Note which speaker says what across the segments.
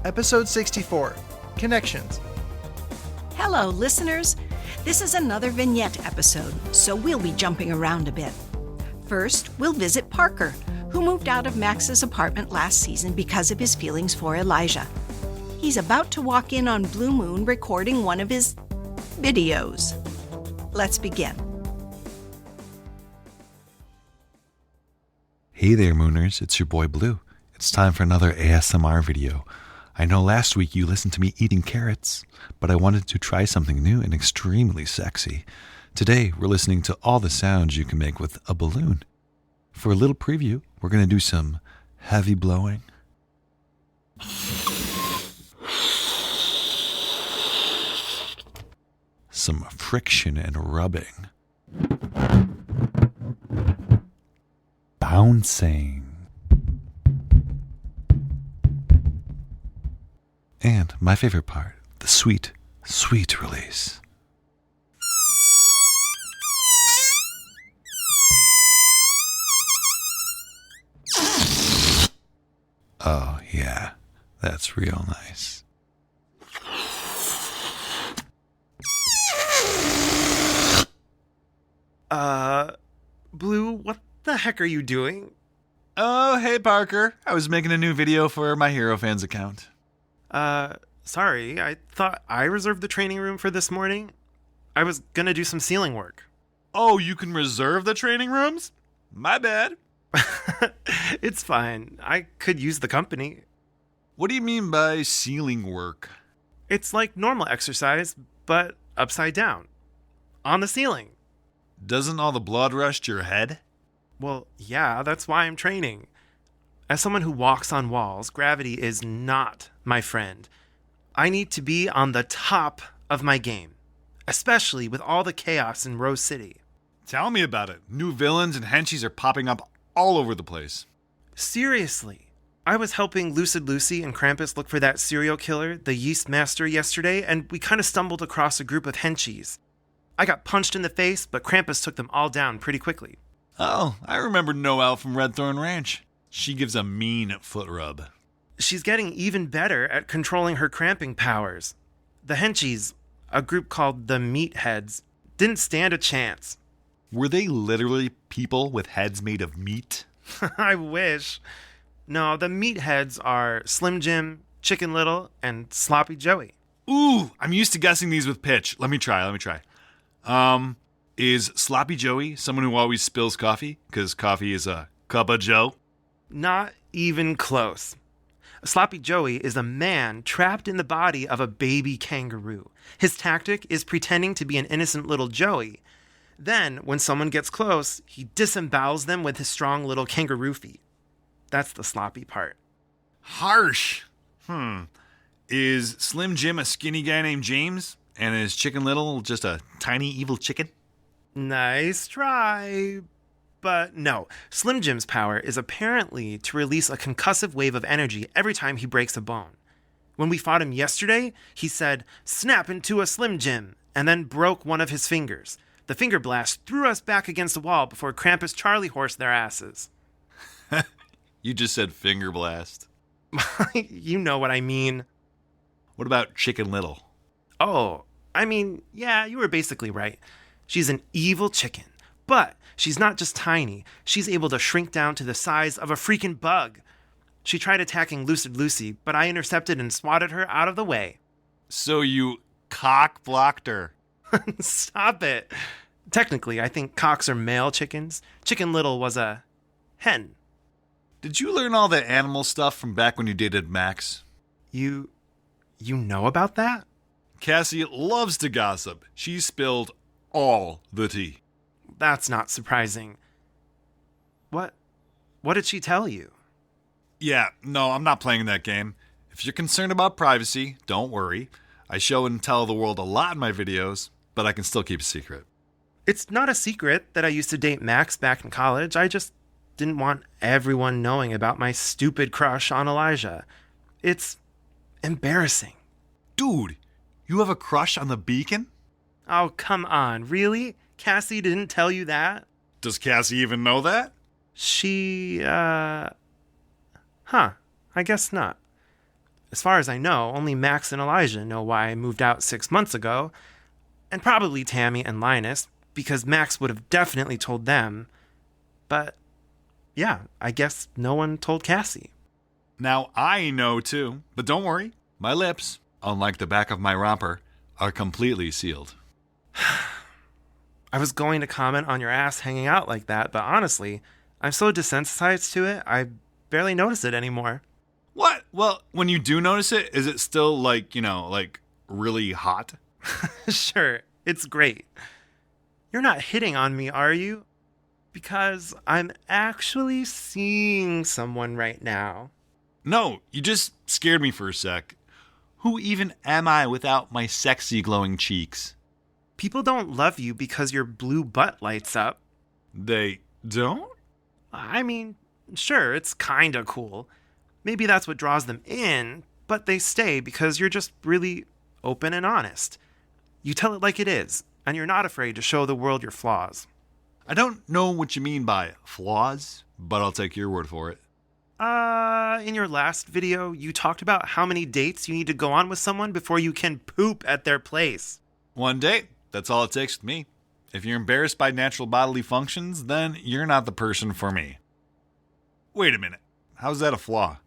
Speaker 1: Episode 64, Connections.
Speaker 2: Hello, listeners. This is another vignette episode, so we'll be jumping around a bit. First, we'll visit Parker, who moved out of Max's apartment last season because of his feelings for Elijah. He's about to walk in on Blue Moon recording one of his videos. Let's begin.
Speaker 3: Hey there, Mooners. It's your boy Blue. It's time for another ASMR video. I know last week you listened to me eating carrots, but I wanted to try something new and extremely sexy. Today, we're listening to all the sounds you can make with a balloon. For a little preview, we're going to do some heavy blowing, some friction and rubbing, bouncing, and my favorite part, the sweet, sweet release. Oh yeah, that's real nice.
Speaker 4: Blue, what the heck are you doing?
Speaker 3: Oh, hey Parker. I was making a new video for my Hero Fans account.
Speaker 4: Sorry, I thought I reserved the training room for this morning. I was gonna do some ceiling work.
Speaker 3: Oh, you can reserve the training rooms? My bad.
Speaker 4: It's fine. I could use the company.
Speaker 3: What do you mean by ceiling work?
Speaker 4: It's like normal exercise, but upside down. On the ceiling.
Speaker 3: Doesn't all the blood rush to your head?
Speaker 4: Well, yeah, that's why I'm training. As someone who walks on walls, gravity is not my friend. I need to be on the top of my game, especially with all the chaos in Rose City.
Speaker 3: Tell me about it. New villains and henchies are popping up all over the place.
Speaker 4: Seriously. I was helping Lucid Lucy and Krampus look for that serial killer, the Yeast Master, yesterday, and we kind of stumbled across a group of henchies. I got punched in the face, but Krampus took them all down pretty quickly.
Speaker 3: Oh, I remember Noelle from Red Thorn Ranch. She gives a mean foot rub.
Speaker 4: She's getting even better at controlling her cramping powers. The henchies, a group called the Meatheads, didn't stand a chance.
Speaker 3: Were they literally people with heads made of meat?
Speaker 4: I wish. No, the Meatheads are Slim Jim, Chicken Little, and Sloppy Joey.
Speaker 3: Ooh, I'm used to guessing these with pitch. Let me try. Is Sloppy Joey someone who always spills coffee? Because coffee is a cup of joe?
Speaker 4: Not even close. Sloppy Joey is a man trapped in the body of a baby kangaroo. His tactic is pretending to be an innocent little Joey. Then, when someone gets close, he disembowels them with his strong little kangaroo feet. That's the sloppy part.
Speaker 3: Harsh. Is Slim Jim a skinny guy named James? And is Chicken Little just a tiny evil chicken?
Speaker 4: Nice try. But no, Slim Jim's power is apparently to release a concussive wave of energy every time he breaks a bone. When we fought him yesterday, he said, "Snap into a Slim Jim," and then broke one of his fingers. The finger blast threw us back against the wall before Krampus Charlie horsed their asses.
Speaker 3: You just said finger blast.
Speaker 4: You know what I mean.
Speaker 3: What about Chicken Little?
Speaker 4: Oh, I mean, yeah, you were basically right. She's an evil chicken. But she's not just tiny. She's able to shrink down to the size of a freaking bug. She tried attacking Lucid Lucy, but I intercepted and swatted her out of the way.
Speaker 3: So you cock-blocked her.
Speaker 4: Stop it. Technically, I think cocks are male chickens. Chicken Little was a hen.
Speaker 3: Did you learn all the animal stuff from back when you dated Max?
Speaker 4: You know about that?
Speaker 3: Cassie loves to gossip. She spilled all the tea.
Speaker 4: That's not surprising. What did she tell you?
Speaker 3: Yeah, no, I'm not playing that game. If you're concerned about privacy, don't worry. I show and tell the world a lot in my videos, but I can still keep a secret.
Speaker 4: It's not a secret that I used to date Max back in college. I just didn't want everyone knowing about my stupid crush on Elijah. It's embarrassing.
Speaker 3: Dude, you have a crush on the Beacon?
Speaker 4: Oh, come on. Really? Cassie didn't tell you that?
Speaker 3: Does Cassie even know that?
Speaker 4: She, I guess not. As far as I know, only Max and Elijah know why I moved out 6 months ago, and probably Tammy and Linus, because Max would have definitely told them. But yeah, I guess no one told Cassie.
Speaker 3: Now I know too, but don't worry. My lips, unlike the back of my romper, are completely sealed.
Speaker 4: I was going to comment on your ass hanging out like that, but honestly, I'm so desensitized to it, I barely notice it anymore.
Speaker 3: What? Well, when you do notice it, is it still like really hot?
Speaker 4: Sure, it's great. You're not hitting on me, are you? Because I'm actually seeing someone right now.
Speaker 3: No, you just scared me for a sec. Who even am I without my sexy glowing cheeks?
Speaker 4: People don't love you because your blue butt lights up.
Speaker 3: They don't?
Speaker 4: I mean, sure, it's kinda cool. Maybe that's what draws them in, but they stay because you're just really open and honest. You tell it like it is, and you're not afraid to show the world your flaws.
Speaker 3: I don't know what you mean by flaws, but I'll take your word for it.
Speaker 4: In your last video, you talked about how many dates you need to go on with someone before you can poop at their place.
Speaker 3: One date, that's all it takes with me. If you're embarrassed by natural bodily functions, then you're not the person for me. Wait a minute, how's that a flaw?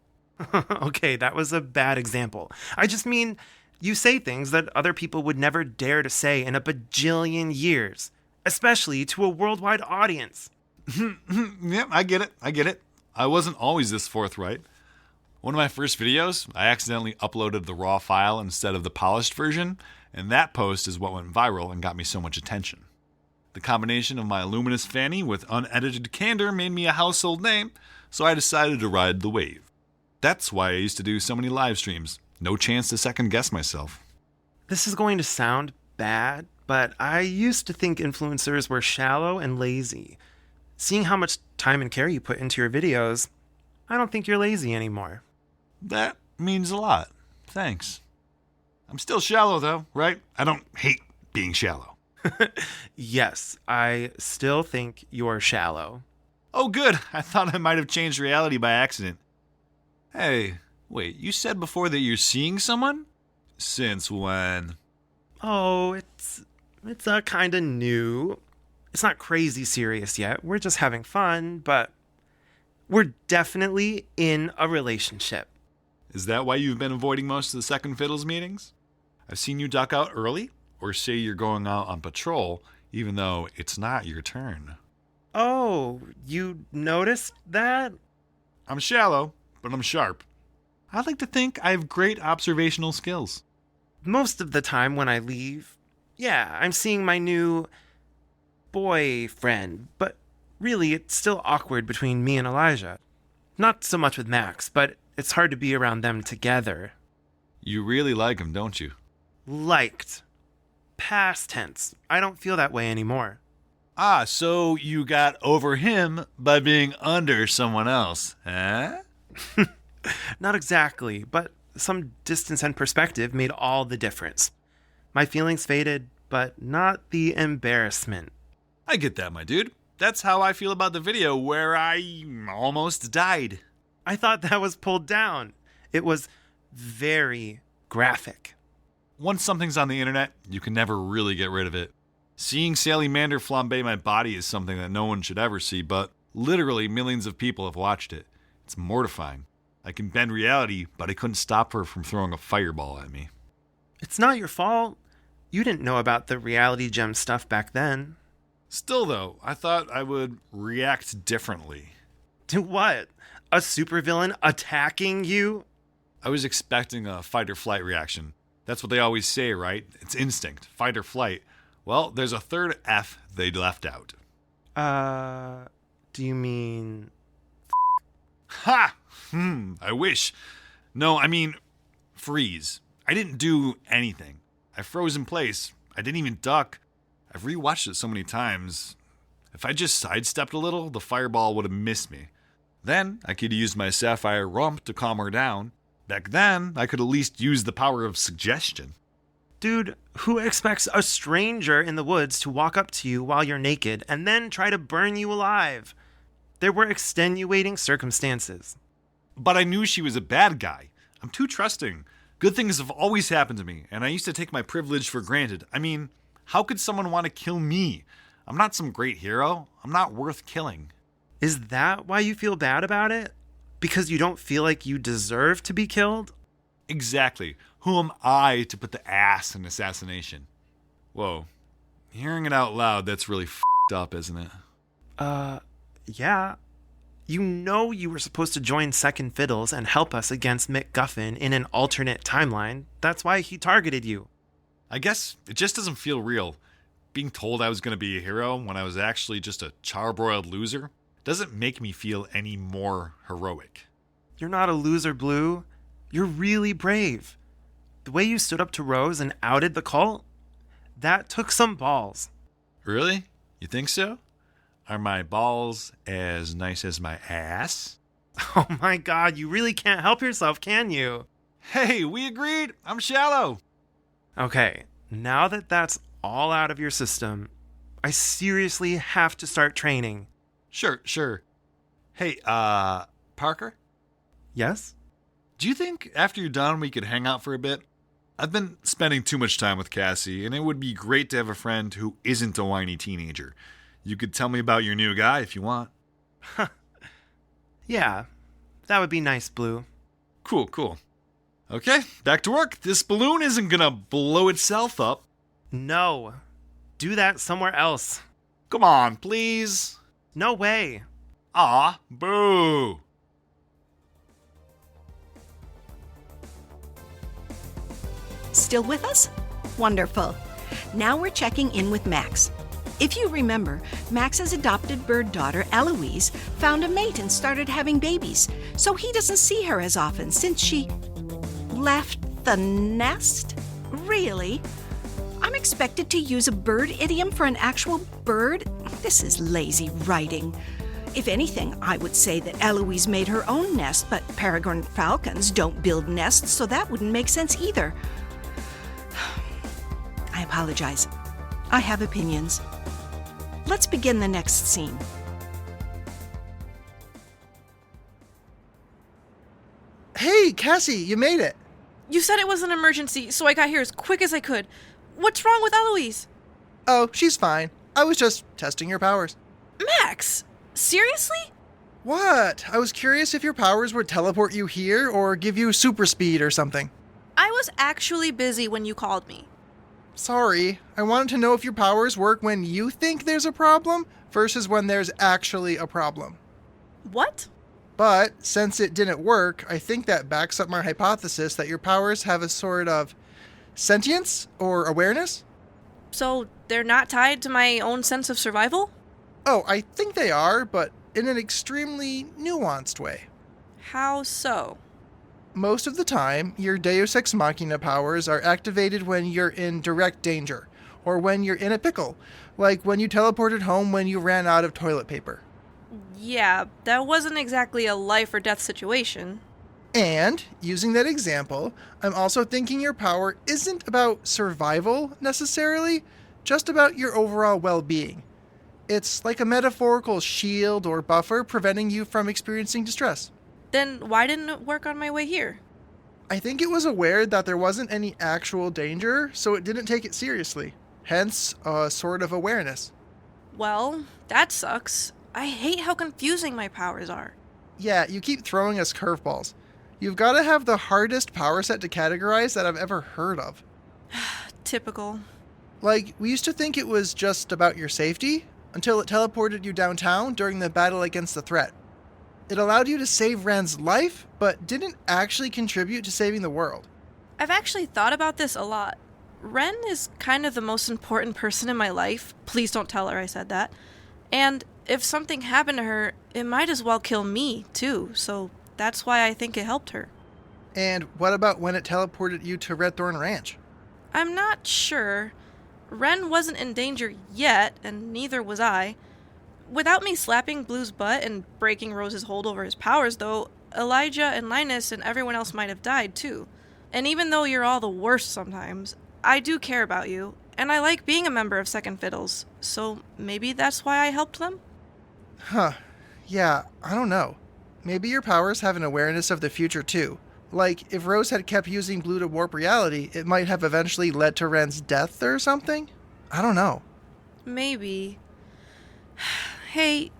Speaker 4: Okay, that was a bad example. I just mean, you say things that other people would never dare to say in a bajillion years, especially to a worldwide audience.
Speaker 3: Yep, I get it. I wasn't always this forthright. One of my first videos, I accidentally uploaded the raw file instead of the polished version, and that post is what went viral and got me so much attention. The combination of my luminous fanny with unedited candor made me a household name, so I decided to ride the wave. That's why I used to do so many live streams. No chance to second guess myself.
Speaker 4: This is going to sound bad, but I used to think influencers were shallow and lazy. Seeing how much time and care you put into your videos, I don't think you're lazy anymore.
Speaker 3: That means a lot. Thanks. I'm still shallow though, right? I don't hate being shallow.
Speaker 4: Yes, I still think you're shallow.
Speaker 3: Oh good, I thought I might have changed reality by accident. Hey, wait, you said before that you're seeing someone? Since when?
Speaker 4: Oh, it's kinda new. It's not crazy serious yet. We're just having fun, but we're definitely in a relationship.
Speaker 3: Is that why you've been avoiding most of the Second Fiddles meetings? I've seen you duck out early, or say you're going out on patrol, even though it's not your turn.
Speaker 4: Oh, you noticed that?
Speaker 3: I'm shallow, but I'm sharp. I like to think I have great observational skills.
Speaker 4: Most of the time when I leave, yeah, I'm seeing my new boyfriend, but really it's still awkward between me and Elijah. Not so much with Max, but it's hard to be around them together.
Speaker 3: You really like him, don't you?
Speaker 4: Liked. Past tense. I don't feel that way anymore.
Speaker 3: Ah, so you got over him by being under someone else, huh?
Speaker 4: Not exactly, but some distance and perspective made all the difference. My feelings faded, but not the embarrassment.
Speaker 3: I get that, my dude. That's how I feel about the video where I almost died.
Speaker 4: I thought that was pulled down. It was very graphic.
Speaker 3: Once something's on the internet, you can never really get rid of it. Seeing Sally Mander flambe my body is something that no one should ever see, but literally millions of people have watched it. It's mortifying. I can bend reality, but I couldn't stop her from throwing a fireball at me.
Speaker 4: It's not your fault. You didn't know about the reality gem stuff back then.
Speaker 3: Still, though, I thought I would react differently.
Speaker 4: To what? A supervillain attacking you?
Speaker 3: I was expecting a fight or flight reaction. That's what they always say, right? It's instinct, fight or flight. Well, there's a third F they left out.
Speaker 4: Do you mean...
Speaker 3: Ha! I wish. No, I mean, freeze. I didn't do anything. I froze in place. I didn't even duck. I've rewatched it so many times. If I just sidestepped a little, the fireball would have missed me. Then I could use my sapphire rump to calm her down. Back then, I could at least use the power of suggestion.
Speaker 4: Dude, who expects a stranger in the woods to walk up to you while you're naked and then try to burn you alive? There were extenuating circumstances.
Speaker 3: But I knew she was a bad guy. I'm too trusting. Good things have always happened to me, and I used to take my privilege for granted. I mean, how could someone want to kill me? I'm not some great hero. I'm not worth killing.
Speaker 4: Is that why you feel bad about it? Because you don't feel like you deserve to be killed?
Speaker 3: Exactly. Who am I to put the ass in assassination? Whoa. Hearing it out loud, that's really f***ed up, isn't it?
Speaker 4: Yeah. You know you were supposed to join Second Fiddles and help us against McGuffin in an alternate timeline. That's why he targeted you.
Speaker 3: I guess it just doesn't feel real. Being told I was going to be a hero when I was actually just a charbroiled loser doesn't make me feel any more heroic.
Speaker 4: You're not a loser, Blue. You're really brave. The way you stood up to Rose and outed the cult, that took some balls.
Speaker 3: Really? You think so? Are my balls as nice as my ass?
Speaker 4: Oh my god, you really can't help yourself, can you?
Speaker 3: Hey, we agreed. I'm shallow.
Speaker 4: Okay, now that that's all out of your system, I seriously have to start training.
Speaker 3: Sure. Hey, Parker?
Speaker 4: Yes?
Speaker 3: Do you think after you're done we could hang out for a bit? I've been spending too much time with Cassie, and it would be great to have a friend who isn't a whiny teenager. You could tell me about your new guy if you want.
Speaker 4: Yeah, that would be nice, Blue.
Speaker 3: Cool. Okay, back to work. This balloon isn't gonna blow itself up.
Speaker 4: No. Do that somewhere else.
Speaker 3: Come on, please.
Speaker 4: No way.
Speaker 3: Aw, boo.
Speaker 2: Still with us? Wonderful. Now we're checking in with Max. If you remember, Max's adopted bird daughter, Eloise, found a mate and started having babies, so he doesn't see her as often since she left the nest? Really? I'm expected to use a bird idiom for an actual bird? This is lazy writing. If anything, I would say that Eloise made her own nest, but peregrine falcons don't build nests, so that wouldn't make sense either. I apologize. I have opinions. Let's begin the next scene.
Speaker 1: Hey, Cassie, you made it.
Speaker 5: You said it was an emergency, so I got here as quick as I could. What's wrong with Eloise?
Speaker 1: Oh, she's fine. I was just testing your powers.
Speaker 5: Max! Seriously?
Speaker 1: What? I was curious if your powers would teleport you here or give you super speed or something.
Speaker 5: I was actually busy when you called me.
Speaker 1: Sorry, I wanted to know if your powers work when you think there's a problem versus when there's actually a problem.
Speaker 5: What?
Speaker 1: But since it didn't work, I think that backs up my hypothesis that your powers have a sort of sentience or awareness.
Speaker 5: So they're not tied to my own sense of survival?
Speaker 1: Oh, I think they are, but in an extremely nuanced way.
Speaker 5: How so?
Speaker 1: Most of the time, your Deus Ex Machina powers are activated when you're in direct danger, or when you're in a pickle, like when you teleported home when you ran out of toilet paper.
Speaker 5: Yeah, that wasn't exactly a life or death situation.
Speaker 1: And, using that example, I'm also thinking your power isn't about survival, necessarily, just about your overall well-being. It's like a metaphorical shield or buffer preventing you from experiencing distress.
Speaker 5: Then why didn't it work on my way here?
Speaker 1: I think it was aware that there wasn't any actual danger, so it didn't take it seriously. Hence, a sort of awareness.
Speaker 5: Well, that sucks. I hate how confusing my powers are.
Speaker 1: Yeah, you keep throwing us curveballs. You've got to have the hardest power set to categorize that I've ever heard of.
Speaker 5: Typical.
Speaker 1: Like, we used to think it was just about your safety, until it teleported you downtown during the battle against the threat. It allowed you to save Ren's life, but didn't actually contribute to saving the world.
Speaker 5: I've actually thought about this a lot. Ren is kind of the most important person in my life. Please don't tell her I said that. And if something happened to her, it might as well kill me, too. So that's why I think it helped her.
Speaker 1: And what about when it teleported you to Red Thorn Ranch?
Speaker 5: I'm not sure. Ren wasn't in danger yet, and neither was I. Without me slapping Blue's butt and breaking Rose's hold over his powers, though, Elijah and Linus and everyone else might have died, too. And even though you're all the worst sometimes, I do care about you, and I like being a member of Second Fiddles, so maybe that's why I helped them?
Speaker 1: Huh. Yeah, I don't know. Maybe your powers have an awareness of the future too, Like, if Rose had kept using blue to warp reality, it might have eventually led to Ren's death or something? I don't know.
Speaker 5: Maybe. Hey,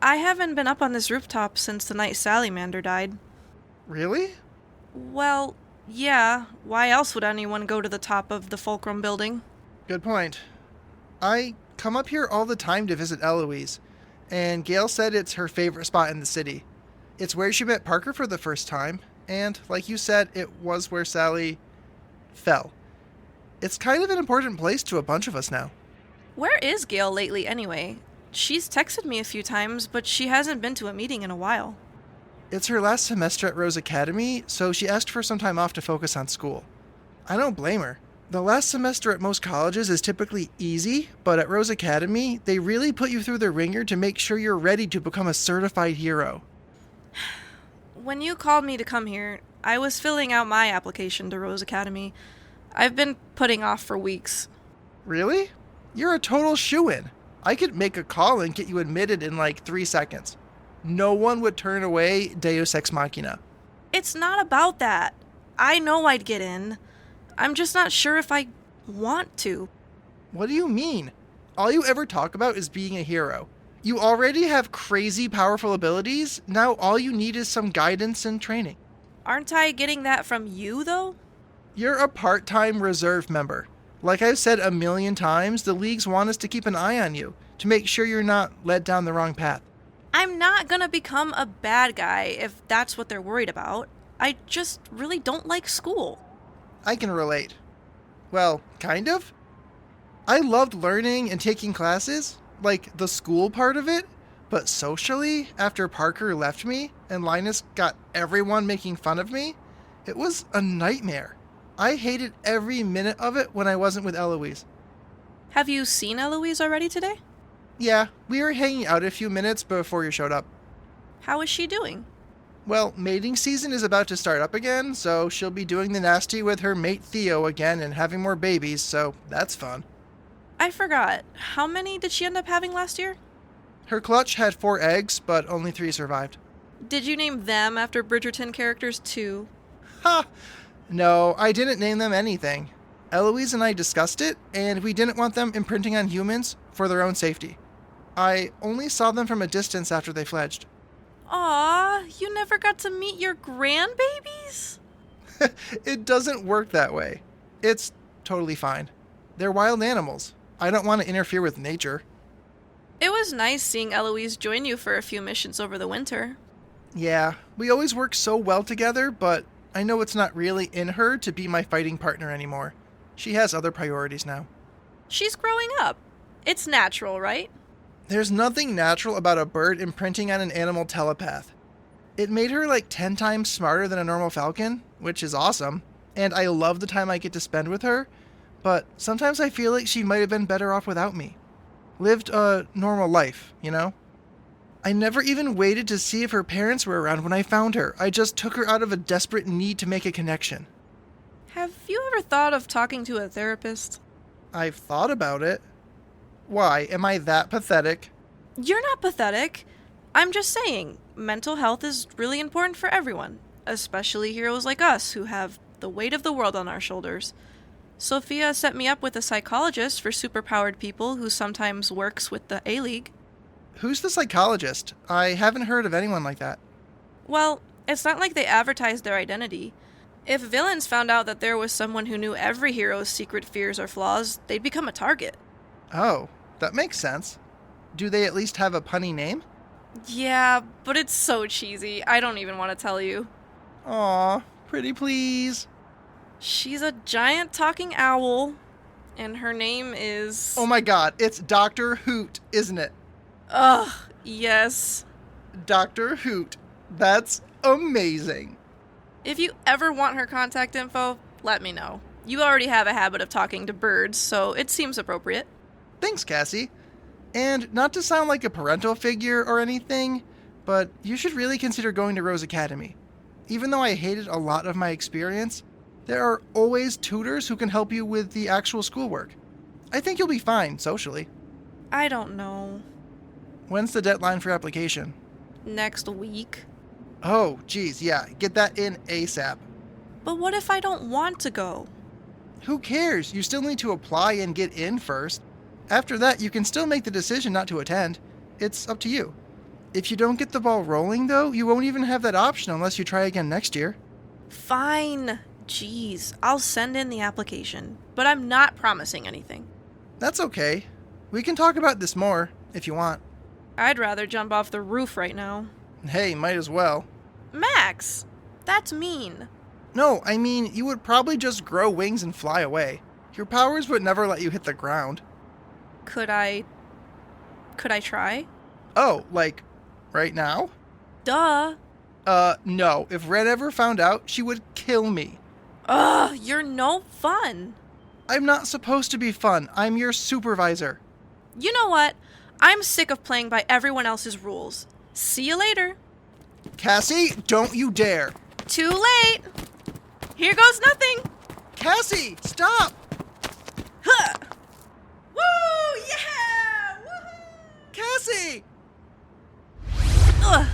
Speaker 5: I haven't been up on this rooftop since the night Salamander died.
Speaker 1: Really?
Speaker 5: Well, yeah. Why else would anyone go to the top of the Fulcrum building?
Speaker 1: Good point. I come up here all the time to visit Eloise, and Gail said it's her favorite spot in the city. It's where she met Parker for the first time, and like you said, it was where Sally fell. It's kind of an important place to a bunch of us now.
Speaker 5: Where is Gail lately, anyway? She's texted me a few times, but she hasn't been to a meeting in a while.
Speaker 1: It's her last semester at Rose Academy, so she asked for some time off to focus on school. I don't blame her. The last semester at most colleges is typically easy, but at Rose Academy, they really put you through the ringer to make sure you're ready to become a certified hero.
Speaker 5: When you called me to come here, I was filling out my application to Rose Academy. I've been putting off for weeks.
Speaker 1: Really? You're a total shoo-in. I could make a call and get you admitted in like 3 seconds. No one would turn away Deus Ex Machina.
Speaker 5: It's not about that. I know I'd get in. I'm just not sure if I want to.
Speaker 1: What do you mean? All you ever talk about is being a hero. You already have crazy powerful abilities. Now all you need is some guidance and training.
Speaker 5: Aren't I getting that from you, though?
Speaker 1: You're a part-time reserve member. Like I've said a million times, the leagues want us to keep an eye on you, to make sure you're not led down the wrong path.
Speaker 5: I'm not gonna become a bad guy if that's what they're worried about. I just really don't like school.
Speaker 1: I can relate. Well, kind of. I loved learning and taking classes, like the school part of it, but socially, after Parker left me and Linus got everyone making fun of me, it was a nightmare. I hated every minute of it when I wasn't with Eloise.
Speaker 5: Have you seen Eloise already today?
Speaker 1: Yeah, we were hanging out a few minutes before you showed up.
Speaker 5: How is she doing?
Speaker 1: Well, mating season is about to start up again, so she'll be doing the nasty with her mate Theo again and having more babies, so that's fun.
Speaker 5: I forgot. How many did she end up having last year?
Speaker 1: Her clutch had 4 eggs, but only 3 survived.
Speaker 5: Did you name them after Bridgerton characters too?
Speaker 1: Ha! No, I didn't name them anything. Eloise and I discussed it, and we didn't want them imprinting on humans for their own safety. I only saw them from a distance after they fledged.
Speaker 5: Aw, you never got to meet your grandbabies?
Speaker 1: It doesn't work that way. It's totally fine. They're wild animals. I don't want to interfere with nature.
Speaker 5: It was nice seeing Eloise join you for a few missions over the winter.
Speaker 1: Yeah, we always work so well together, but I know it's not really in her to be my fighting partner anymore. She has other priorities now.
Speaker 5: She's growing up. It's natural, right?
Speaker 1: There's nothing natural about a bird imprinting on an animal telepath. It made her like 10 times smarter than a normal falcon, which is awesome, and I love the time I get to spend with her, but sometimes I feel like she might have been better off without me. Lived a normal life, you know? I never even waited to see if her parents were around when I found her. I just took her out of a desperate need to make a connection.
Speaker 5: Have you ever thought of talking to a therapist?
Speaker 1: I've thought about it. Why? Am I that pathetic?
Speaker 5: You're not pathetic. I'm just saying, mental health is really important for everyone, especially heroes like us who have the weight of the world on our shoulders. Sophia set me up with a psychologist for superpowered people who sometimes works with the A-League.
Speaker 1: Who's the psychologist? I haven't heard of anyone like that.
Speaker 5: Well, it's not like they advertised their identity. If villains found out that there was someone who knew every hero's secret fears or flaws, they'd become a target.
Speaker 1: Oh, that makes sense. Do they at least have a punny name?
Speaker 5: Yeah, but it's so cheesy, I don't even want to tell you.
Speaker 1: Aw, pretty please.
Speaker 5: She's a giant talking owl, and her name is...
Speaker 1: Oh my god, it's Dr. Hoot, isn't it?
Speaker 5: Ugh, yes.
Speaker 1: Dr. Hoot. That's amazing.
Speaker 5: If you ever want her contact info, let me know. You already have a habit of talking to birds, so it seems appropriate.
Speaker 1: Thanks, Cassie. And not to sound like a parental figure or anything, but you should really consider going to Rose Academy. Even though I hated a lot of my experience, there are always tutors who can help you with the actual schoolwork. I think you'll be fine socially.
Speaker 5: I don't know.
Speaker 1: When's the deadline for application?
Speaker 5: Next week.
Speaker 1: Oh, geez, yeah, get that in ASAP.
Speaker 5: But what if I don't want to go?
Speaker 1: Who cares? You still need to apply and get in first. After that, you can still make the decision not to attend. It's up to you. If you don't get the ball rolling, though, you won't even have that option unless you try again next year.
Speaker 5: Fine. Jeez, I'll send in the application, but I'm not promising anything.
Speaker 1: That's okay. We can talk about this more, if you want.
Speaker 5: I'd rather jump off the roof right now.
Speaker 1: Hey, might as well.
Speaker 5: Max! That's mean.
Speaker 1: No, I mean, you would probably just grow wings and fly away. Your powers would never let you hit the ground.
Speaker 5: Could I try?
Speaker 1: Oh, like, right now?
Speaker 5: Duh.
Speaker 1: No. If Red ever found out, she would kill me.
Speaker 5: Ugh, you're no fun.
Speaker 1: I'm not supposed to be fun. I'm your supervisor.
Speaker 5: You know what? I'm sick of playing by everyone else's rules. See you later.
Speaker 1: Cassie, don't you dare.
Speaker 5: Too late. Here goes nothing.
Speaker 1: Cassie, stop!
Speaker 5: Huh. Woo! Yeah! Woohoo!
Speaker 1: Cassie!
Speaker 5: Ugh.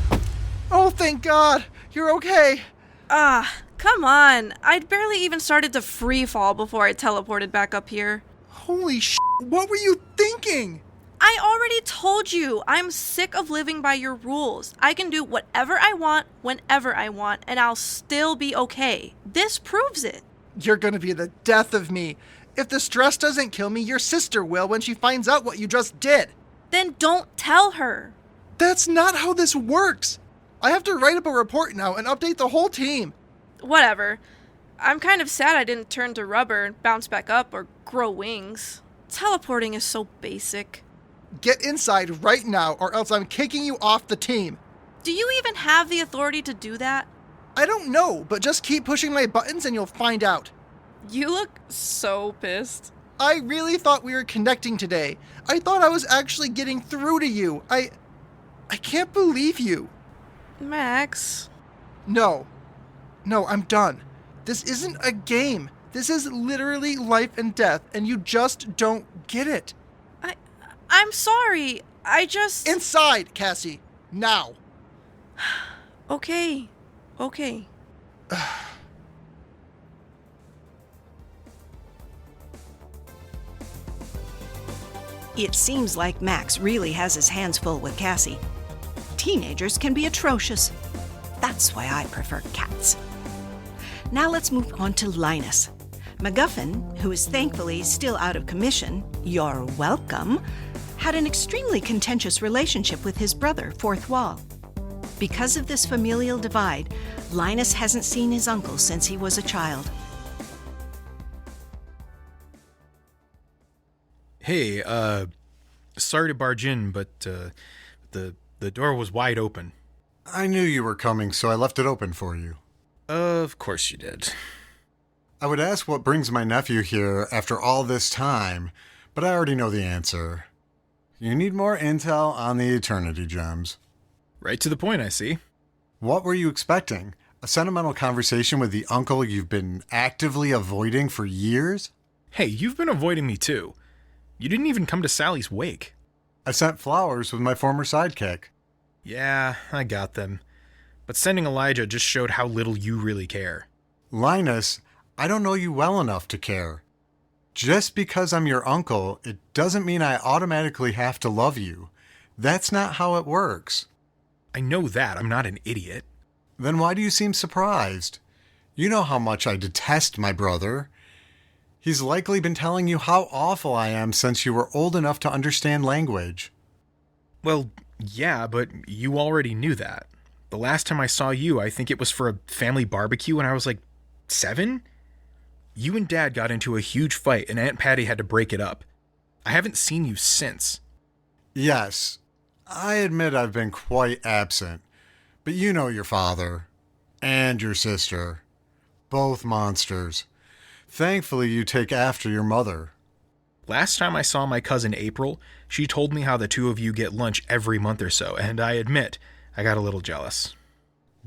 Speaker 1: Oh, thank God. You're okay.
Speaker 5: Come on. I'd barely even started to free fall before I teleported back up here.
Speaker 1: Holy sh! What were you thinking?
Speaker 5: I already told you, I'm sick of living by your rules. I can do whatever I want, whenever I want, and I'll still be okay. This proves it.
Speaker 1: You're gonna be the death of me. If the stress doesn't kill me, your sister will when she finds out what you just did.
Speaker 5: Then don't tell her.
Speaker 1: That's not how this works. I have to write up a report now and update the whole team.
Speaker 5: Whatever. I'm kind of sad I didn't turn to rubber and bounce back up or grow wings. Teleporting is so basic.
Speaker 1: Get inside right now or else I'm kicking you off the team.
Speaker 5: Do you even have the authority to do that?
Speaker 1: I don't know, but just keep pushing my buttons and you'll find out.
Speaker 5: You look so pissed.
Speaker 1: I really thought we were connecting today. I thought I was actually getting through to you. I can't believe you.
Speaker 5: Max.
Speaker 1: No, I'm done. This isn't a game. This is literally life and death, and you just don't get it.
Speaker 5: I'm sorry. I just...
Speaker 1: Inside, Cassie. Now.
Speaker 5: Okay.
Speaker 2: It seems like Max really has his hands full with Cassie. Teenagers can be atrocious. That's why I prefer cats. Now let's move on to Linus. MacGuffin, who is thankfully still out of commission, you're welcome, had an extremely contentious relationship with his brother, Fourth Wall. Because of this familial divide, Linus hasn't seen his uncle since he was a child.
Speaker 6: Hey, sorry to barge in, but the door was wide open.
Speaker 7: I knew you were coming, so I left it open for you.
Speaker 6: Of course you did.
Speaker 7: I would ask what brings my nephew here after all this time, but I already know the answer. You need more intel on the Eternity Gems.
Speaker 6: Right to the point, I see.
Speaker 7: What were you expecting? A sentimental conversation with the uncle you've been actively avoiding for years?
Speaker 6: Hey, you've been avoiding me too. You didn't even come to Sally's wake.
Speaker 7: I sent flowers with my former sidekick.
Speaker 6: Yeah, I got them. But sending Elijah just showed how little you really care.
Speaker 7: Linus, I don't know you well enough to care. Just because I'm your uncle, it doesn't mean I automatically have to love you. That's not how it works.
Speaker 6: I know that. I'm not an idiot.
Speaker 7: Then why do you seem surprised? You know how much I detest my brother. He's likely been telling you how awful I am since you were old enough to understand language.
Speaker 6: Well, yeah, but you already knew that. The last time I saw you, I think it was for a family barbecue when I was like 7? You and Dad got into a huge fight and Aunt Patty had to break it up. I haven't seen you since.
Speaker 7: Yes, I admit I've been quite absent, but you know your father and your sister. Both monsters. Thankfully, you take after your mother.
Speaker 6: Last time I saw my cousin April, she told me how the two of you get lunch every month or so, and I admit, I got a little jealous.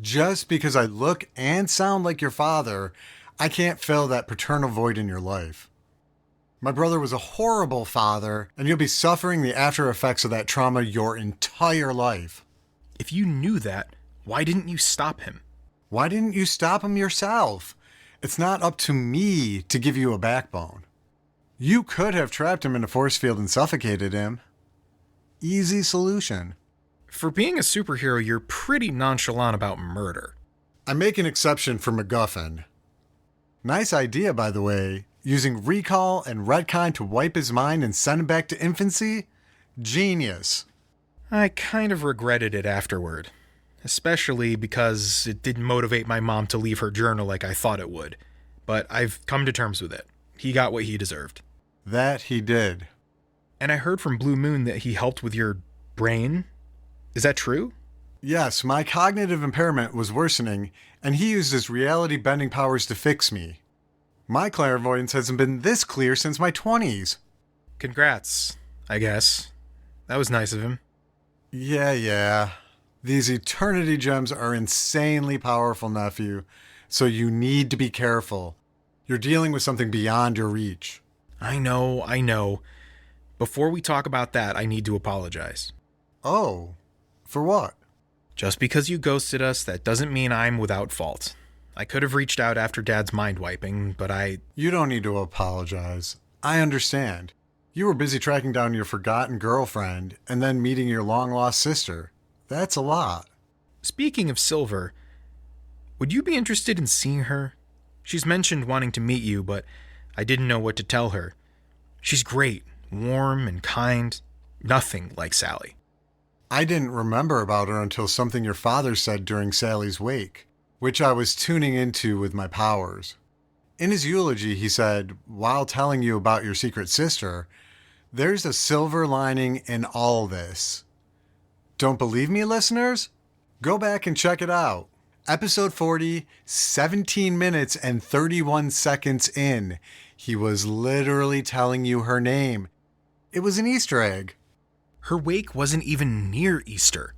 Speaker 7: Just because I look and sound like your father, I can't fill that paternal void in your life. My brother was a horrible father, and you'll be suffering the after effects of that trauma your entire life.
Speaker 6: If you knew that, Why didn't you stop him?
Speaker 7: Why didn't you stop him yourself? It's not up to me to give you a backbone. You could have trapped him in a force field and suffocated him. Easy solution.
Speaker 6: For being a superhero, you're pretty nonchalant about murder.
Speaker 7: I make an exception for MacGuffin. Nice idea, by the way. Using recall and retcon to wipe his mind and send him back to infancy? Genius.
Speaker 6: I kind of regretted it afterward. Especially because it didn't motivate my mom to leave her journal like I thought it would. But I've come to terms with it. He got what he deserved.
Speaker 7: That he did.
Speaker 6: And I heard from Blue Moon that he helped with your brain. Is that true?
Speaker 7: Yes, my cognitive impairment was worsening, and he used his reality-bending powers to fix me. My clairvoyance hasn't been this clear since my 20s.
Speaker 6: Congrats, I guess. That was nice of him.
Speaker 7: Yeah. These eternity gems are insanely powerful, nephew, so you need to be careful. You're dealing with something beyond your reach.
Speaker 6: I know. Before we talk about that, I need to apologize.
Speaker 7: Oh, for what?
Speaker 6: Just because you ghosted us, that doesn't mean I'm without fault. I could have reached out after Dad's mind wiping, but
Speaker 7: You don't need to apologize. I understand. You were busy tracking down your forgotten girlfriend and then meeting your long-lost sister. That's a lot.
Speaker 6: Speaking of Silver, would you be interested in seeing her? She's mentioned wanting to meet you, but I didn't know what to tell her. She's great, warm and kind. Nothing like Sally.
Speaker 7: I didn't remember about her until something your father said during Sally's wake, which I was tuning into with my powers. In his eulogy, he said, while telling you about your secret sister, there's a silver lining in all this. Don't believe me, listeners? Go back and check it out. Episode 40, 17 minutes and 31 seconds in. He was literally telling you her name. It was an Easter egg.
Speaker 6: Her wake wasn't even near Easter.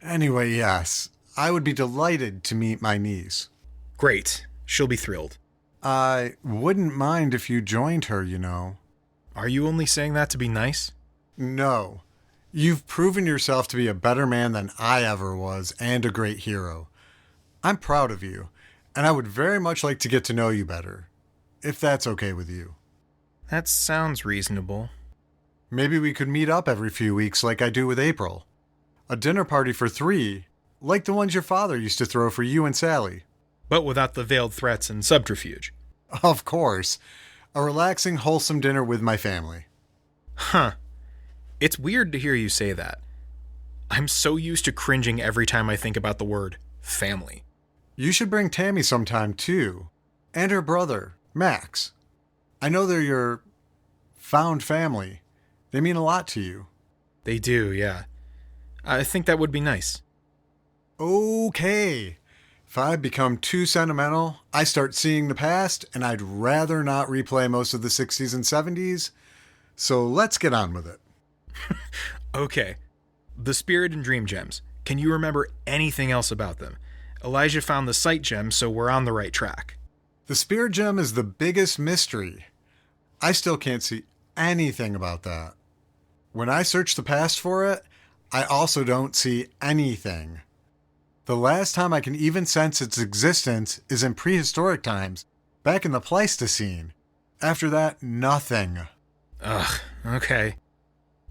Speaker 7: Anyway, yes, I would be delighted to meet my niece.
Speaker 6: Great. She'll be thrilled.
Speaker 7: I wouldn't mind if you joined her, you know.
Speaker 6: Are you only saying that to be nice?
Speaker 7: No. You've proven yourself to be a better man than I ever was and a great hero. I'm proud of you, and I would very much like to get to know you better, if that's okay with you.
Speaker 6: That sounds reasonable.
Speaker 7: Maybe we could meet up every few weeks like I do with April. A dinner party for 3, like the ones your father used to throw for you and Sally.
Speaker 6: But without the veiled threats and subterfuge.
Speaker 7: Of course. A relaxing, wholesome dinner with my family.
Speaker 6: Huh. It's weird to hear you say that. I'm so used to cringing every time I think about the word family.
Speaker 7: You should bring Tammy sometime, too. And her brother, Max. I know they're your found family. They mean a lot to you.
Speaker 6: They do, yeah. I think that would be nice.
Speaker 7: Okay. If I become too sentimental, I start seeing the past, and I'd rather not replay most of the 60s and 70s. So let's get on with it.
Speaker 6: Okay. The Spirit and Dream Gems. Can you remember anything else about them? Elijah found the Sight Gem, so we're on the right track.
Speaker 7: The Spirit Gem is the biggest mystery. I still can't see anything about that. When I search the past for it, I also don't see anything. The last time I can even sense its existence is in prehistoric times, back in the Pleistocene. After that, nothing.
Speaker 6: Ugh, okay.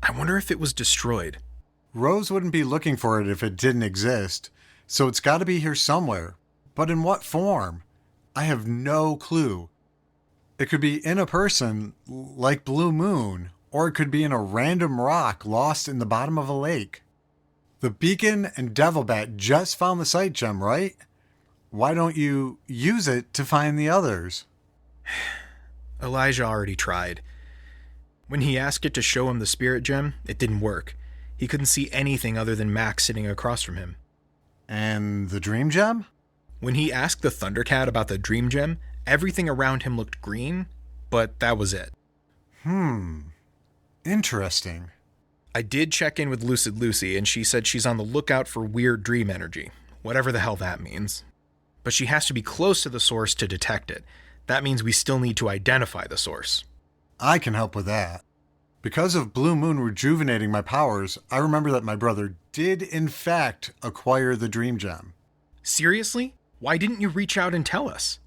Speaker 6: I wonder if it was destroyed.
Speaker 7: Rose wouldn't be looking for it if it didn't exist, so it's got to be here somewhere. But in what form? I have no clue. It could be in a person, like Blue Moon, or it could be in a random rock lost in the bottom of a lake. The Beacon and Devil Bat just found the Sight Gem, right? Why don't you use it to find the others?
Speaker 6: Elijah already tried. When he asked it to show him the Spirit Gem, it didn't work. He couldn't see anything other than Max sitting across from him.
Speaker 7: And the Dream Gem?
Speaker 6: When he asked the Thundercat about the Dream Gem, everything around him looked green, but that was it.
Speaker 7: Interesting.
Speaker 6: I did check in with Lucid Lucy, and she said she's on the lookout for weird dream energy, whatever the hell that means. But she has to be close to the source to detect it. That means we still need to identify the source.
Speaker 7: I can help with that. Because of Blue Moon rejuvenating my powers, I remember that my brother did in fact acquire the Dream Gem.
Speaker 6: Seriously? Why didn't you reach out and tell us?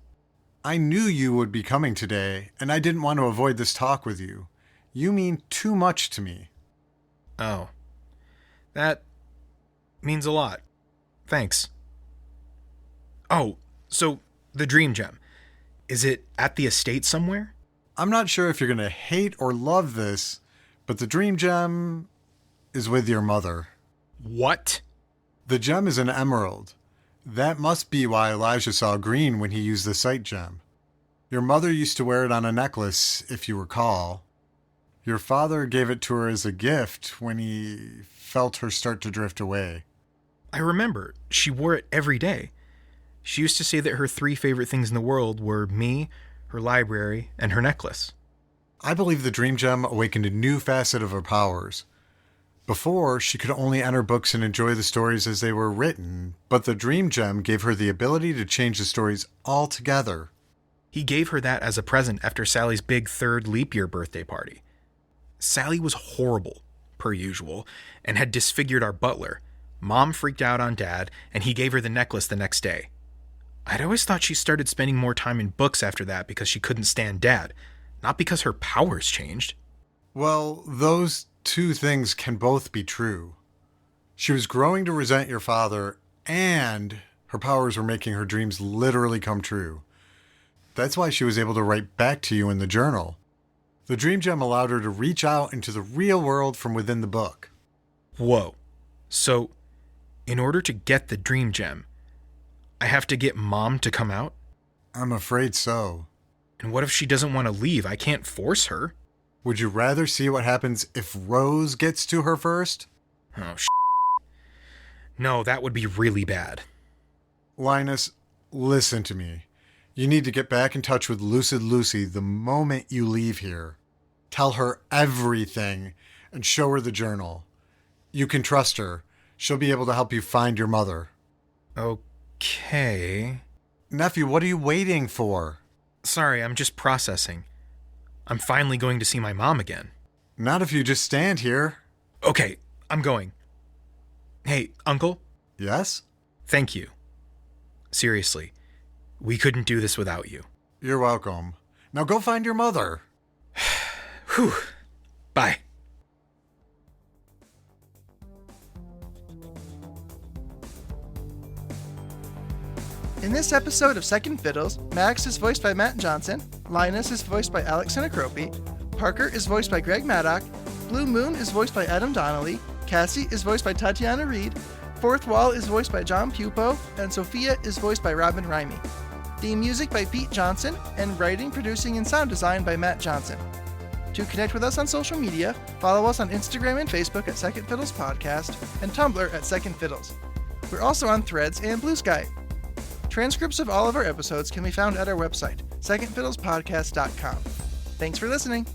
Speaker 7: I knew you would be coming today, and I didn't want to avoid this talk with you. You mean too much to me.
Speaker 6: Oh. That means a lot. Thanks. Oh, so the dream gem. Is it at the estate somewhere?
Speaker 7: I'm not sure if you're going to hate or love this, but the dream gem is with your mother.
Speaker 6: What?
Speaker 7: The gem is an emerald. That must be why Elijah saw green when he used the sight gem. Your mother used to wear it on a necklace, if you recall. Your father gave it to her as a gift when he felt her start to drift away.
Speaker 6: I remember. She wore it every day. She used to say that her 3 favorite things in the world were me, her library, and her necklace.
Speaker 7: I believe the dream gem awakened a new facet of her powers. Before, she could only enter books and enjoy the stories as they were written, but the dream gem gave her the ability to change the stories altogether.
Speaker 6: He gave her that as a present after Sally's big 3rd leap year birthday party. Sally was horrible, per usual, and had disfigured our butler. Mom freaked out on Dad, and he gave her the necklace the next day. I'd always thought she started spending more time in books after that because she couldn't stand Dad, not because her powers changed.
Speaker 7: Well, those 2 things can both be true. She was growing to resent your father, and her powers were making her dreams literally come true. That's why she was able to write back to you in the journal. The dream gem allowed her to reach out into the real world from within the book.
Speaker 6: Whoa. So, in order to get the dream gem, I have to get Mom to come out?
Speaker 7: I'm afraid so.
Speaker 6: And what if she doesn't want to leave? I can't force her.
Speaker 7: Would you rather see what happens if Rose gets to her first?
Speaker 6: Oh, No, that would be really bad.
Speaker 7: Linus, listen to me. You need to get back in touch with Lucid Lucy the moment you leave here. Tell her everything and show her the journal. You can trust her. She'll be able to help you find your mother.
Speaker 6: Okay.
Speaker 7: Nephew, what are you waiting for?
Speaker 6: Sorry, I'm just processing. I'm finally going to see my mom again.
Speaker 7: Not if you just stand here.
Speaker 6: Okay, I'm going. Hey, Uncle?
Speaker 7: Yes?
Speaker 6: Thank you. Seriously, we couldn't do this without you.
Speaker 7: You're welcome. Now go find your mother.
Speaker 6: Whew. Bye.
Speaker 1: In this episode of Second Fiddles, Max is voiced by Matt Johnson, Linus is voiced by Alex Sinacropi, Parker is voiced by Greg Maddock, Blue Moon is voiced by Adam Donnelly, Cassie is voiced by Tatiana Reed, Fourth Wall is voiced by John Pupo, and Sophia is voiced by Robin Rimey. Theme music by Pete Johnson, and writing, producing, and sound design by Matt Johnson. To connect with us on social media, follow us on Instagram and Facebook at Second Fiddles Podcast, and Tumblr at Second Fiddles. We're also on Threads and Blue Sky. Transcripts of all of our episodes can be found at our website, secondfiddlespodcast.com. Thanks for listening.